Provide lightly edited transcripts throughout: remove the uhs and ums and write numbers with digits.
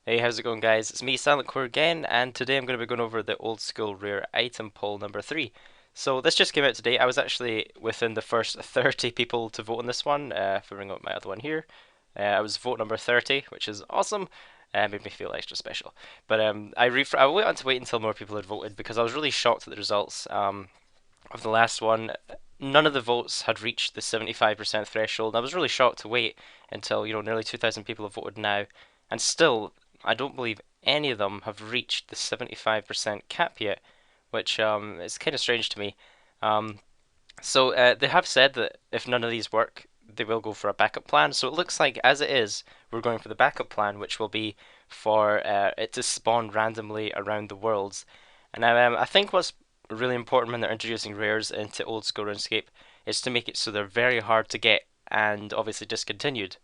Hey, how's it going, guys? It's me, Silent Core again, and today I'm going to be going over the old school rare item poll number 3. So this just came out today. I was actually within the first 30 people to vote on this one. If I bring up my other one here, I was vote number 30, which is awesome. Made me feel extra special. But I wanted to wait until more people had voted because I was really shocked at the results of the last one. None of the votes had reached the 75% threshold. I was really shocked to wait until nearly 2,000 people have voted now, and still I don't believe any of them have reached the 75% cap yet, which is kind of strange to me. Um, so they have said that if none of these work, they will go for a backup plan. So it looks like, as it is, we're going for the backup plan, which will be for it to spawn randomly around the worlds. And I think what's really important when they're introducing rares into old school RuneScape is to make it so they're very hard to get and obviously discontinued.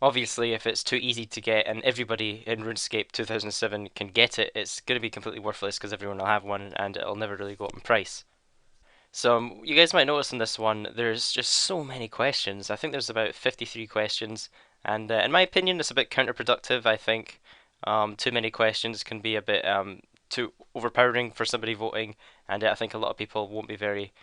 Obviously, if it's too easy to get and everybody in RuneScape 2007 can get it, it's going to be completely worthless because everyone will have one and it'll never really go up in price. So you guys might notice in this one, there's just so many questions. I think there's about 53 questions, and in my opinion, it's a bit counterproductive. I think too many questions can be a bit too overpowering for somebody voting, and I think a lot of people won't be very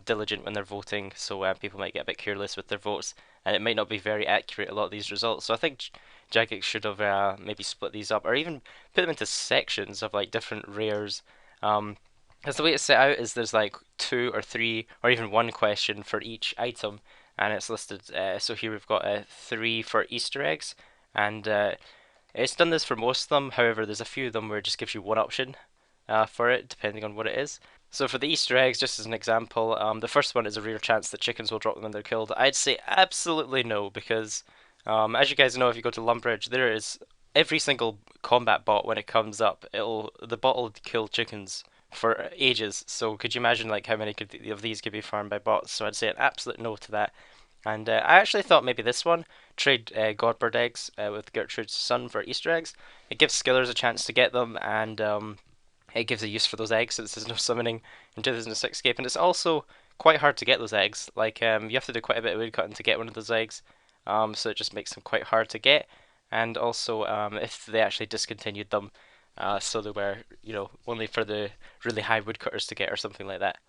diligent when they're voting, so people might get a bit careless with their votes, and it might not be very accurate, a lot of these results. So I think Jagex should have maybe split these up, or even put them into sections of like different rares. Because the way it's set out is there's like two or three or even one question for each item, and it's listed. So here we've got three for Easter eggs, and it's done this for most of them. However, there's a few of them where it just gives you one option for it, depending on what it is. So for the Easter eggs, just as an example, the first one is a rare chance that chickens will drop them when they're killed. I'd say absolutely no, because as you guys know, if you go to Lumbridge, there is every single combat bot when it comes up, the bot will kill chickens for ages. So could you imagine like how many of these could be farmed by bots? So I'd say an absolute no to that. And I actually thought maybe this one, trade Godbird eggs with Gertrude's son for Easter eggs. It gives skillers a chance to get them, and it gives a use for those eggs since there's no summoning in 2006 Escape. And it's also quite hard to get those eggs. Like you have to do quite a bit of woodcutting to get one of those eggs, so it just makes them quite hard to get. And also, if they actually discontinued them, so they were, only for the really high woodcutters to get or something like that.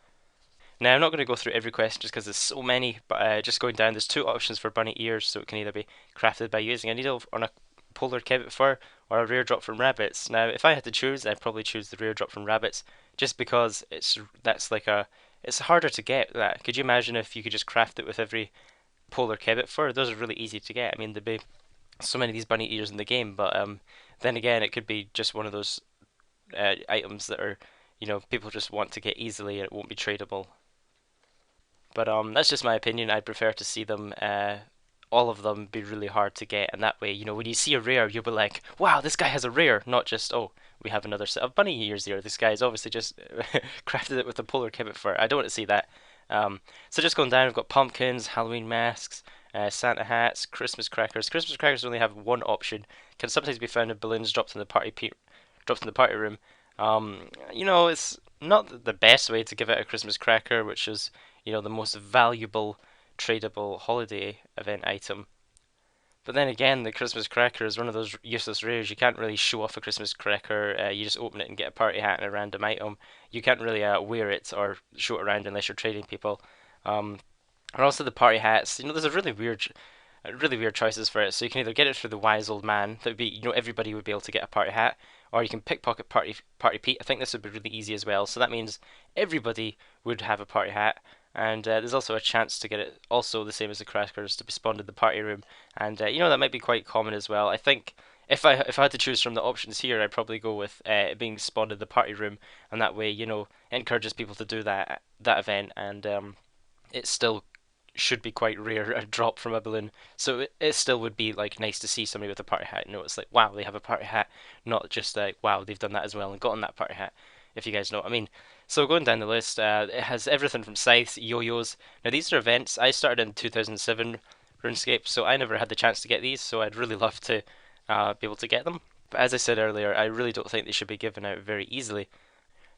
Now, I'm not going to go through every question just because there's so many, but just going down, there's two options for bunny ears, so it can either be crafted by using a needle on a polar kebbit fur or a rare drop from rabbits. Now, if I had to choose, I'd probably choose the rare drop from rabbits, just because it's harder to get that. Could you imagine if you could just craft it with every polar kebbit fur? Those are really easy to get. I mean, there'd be so many of these bunny ears in the game, but then again, it could be just one of those items that are, people just want to get easily and it won't be tradable. But that's just my opinion. I'd prefer to see them, all of them, be really hard to get, and that way, when you see a rare, you'll be like, "Wow, this guy has a rare!" Not just, "Oh, we have another set of bunny ears here. This guy's obviously just crafted it with a polar kebbit fur." I don't want to see that. So just going down, we've got pumpkins, Halloween masks, Santa hats, Christmas crackers. Christmas crackers only have one option. Can sometimes be found in balloons dropped in the dropped in the party room. It's not the best way to give out a Christmas cracker, which is, the most valuable tradable holiday event item. But then again, the Christmas cracker is one of those useless rares. You can't really show off a Christmas cracker. You just open it and get a party hat and a random item. You can't really wear it or show it around unless you're trading people. Um, and also the party hats. There's a really weird choices for it. So you can either get it through the wise old man. That would be, everybody would be able to get a party hat, or you can pickpocket party Pete. I think this would be really easy as well. So that means everybody would have a party hat, and there's also a chance to get it also the same as the crackers to be spawned in the party room, and that might be quite common as well. I think if I had to choose from the options here, I'd probably go with it being spawned in the party room, and that way it encourages people to do that event, and it still should be quite rare a drop from a balloon. So it still would be like nice to see somebody with a party hat. It's like, wow, they have a party hat, not just like, wow, they've done that as well and gotten that party hat. If you guys know what I mean. So going down the list, it has everything from scythes, yo-yos. Now these are events. I started in 2007 RuneScape, so I never had the chance to get these. So I'd really love to be able to get them. But as I said earlier, I really don't think they should be given out very easily.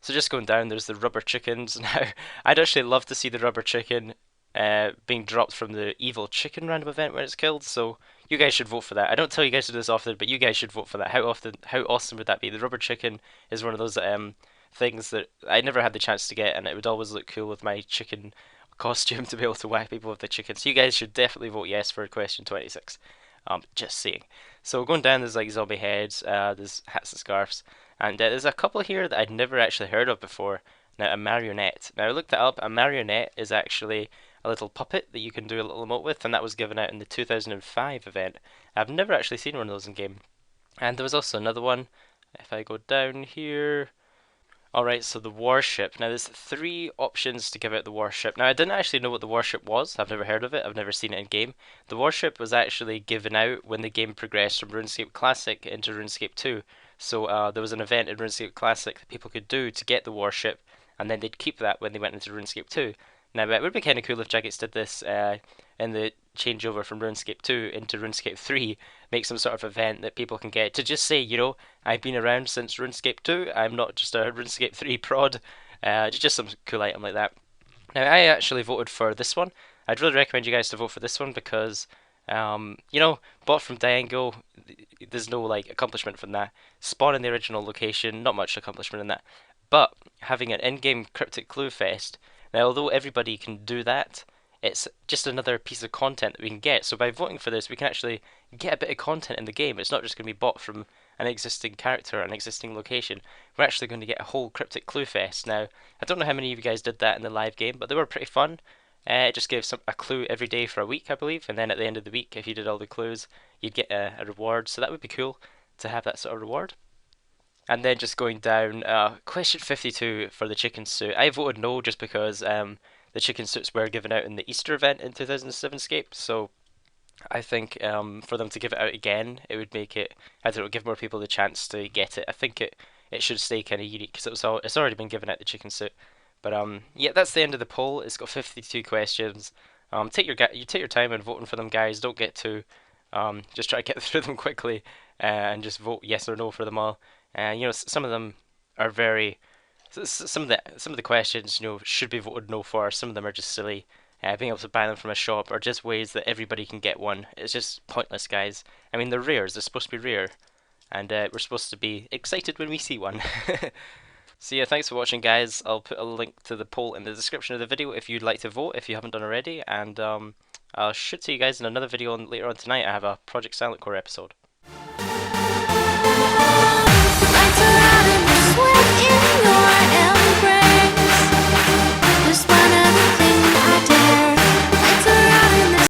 So just going down, there's the rubber chickens. Now, I'd actually love to see the rubber chicken being dropped from the evil chicken random event when it's killed. So you guys should vote for that. I don't tell you guys to do this often, but you guys should vote for that. How awesome would that be? The rubber chicken is one of those things that I never had the chance to get, and it would always look cool with my chicken costume to be able to whack people with the chicken. So you guys should definitely vote yes for question 26. Just saying. So going down, there's like zombie heads, there's hats and scarves, and there's a couple here that I'd never actually heard of before. Now, a marionette. Now, I looked that up. A marionette is actually a little puppet that you can do a little emote with, and that was given out in the 2005 event. I've never actually seen one of those in game. And there was also another one. If I go down here, alright, so the warship. Now there's three options to give out the warship. Now I didn't actually know what the warship was. I've never heard of it. I've never seen it in game. The warship was actually given out when the game progressed from RuneScape Classic into RuneScape 2. So there was an event in RuneScape Classic that people could do to get the warship, and then they'd keep that when they went into RuneScape 2. Now it would be kind of cool if Jagex did this in the changeover from RuneScape 2 into RuneScape 3, make some sort of event that people can get to just say, you know, I've been around since RuneScape 2, I'm not just a RuneScape 3 prod, just some cool item like that. Now, I actually voted for this one. I'd really recommend you guys to vote for this one because, you know, bought from Diango, there's no like accomplishment from that. Spawn in the original location, not much accomplishment in that. But having an in-game cryptic clue fest, now although everybody can do that, it's just another piece of content that we can get. So by voting for this, we can actually get a bit of content in the game. It's not just going to be bought from an existing character, an existing location. We're actually going to get a whole cryptic clue fest. Now, I don't know how many of you guys did that in the live game, but they were pretty fun. It just gave a clue every day for a week, I believe, and then at the end of the week, if you did all the clues, you'd get a reward. So that would be cool to have that sort of reward. And then just going down, question 52 for the chicken suit. I voted no just because the chicken suits were given out in the Easter event in 2007 Scape, so I think for them to give it out again, it would make it, I don't know, give more people the chance to get it. I think it should stay kind of unique because it's already been given out the chicken suit. But yeah, that's the end of the poll. It's got 52 questions. You take your time in voting for them, guys. Don't get too just try to get through them quickly and just vote yes or no for them all. You know, some of them are very some of the questions, you know, should be voted no for. Some of them are just silly. Being able to buy them from a shop are just ways that everybody can get one. It's just pointless, guys. I mean, they're rares. They're supposed to be rare, and we're supposed to be excited when we see one. So yeah, thanks for watching, guys. I'll put a link to the poll in the description of the video if you'd like to vote if you haven't done already, and I should see you guys in another video later on tonight. I have a Project Silent Core episode.